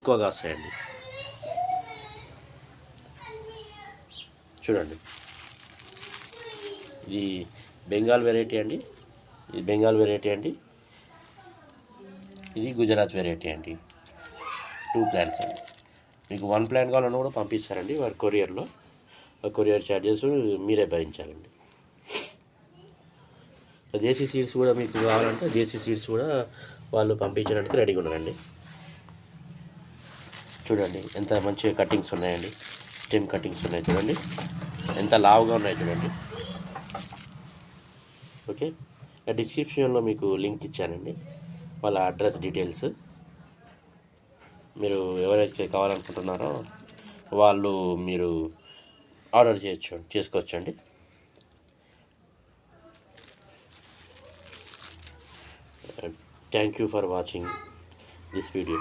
ఎక్కువగా వస్తాయండి. చూడండి, ఇది బెంగాల్ వెరైటీ అండి. ఇది బెంగాల్ వెరైటీ అండి. ఇది గుజరాత్ వెరైటీ అండి. 2 ప్లాంట్స్ అండి. మీకు 1 ప్లాంట్ కావాలన్నా కూడా పంపిస్తారండి వారి కొరియర్లో. కొరియర్ ఛార్జెస్ మీరే భరించాలండి. దేశీ సీడ్స్ కూడా మీకు కావాలంటే దేశీ సీడ్స్ కూడా వాళ్ళు పంపించడానికి రెడీగా ఉన్నారండి. చూడండి ఎంత మంచిగా కటింగ్స్ ఉన్నాయండి. స్టెమ్ కటింగ్స్ ఉన్నాయి చూడండి, ఎంత లావుగా ఉన్నాయి చూడండి. ఓకే, డిస్క్రిప్షన్లో మీకు లింక్ ఇచ్చానండి, వాళ్ళ అడ్రస్ డీటెయిల్స్. మీరు ఎవరైతే కావాలనుకుంటున్నారో వాళ్ళు మీరు ఆర్డర్ చేసుకోవచ్చండి. Thank you for watching this video.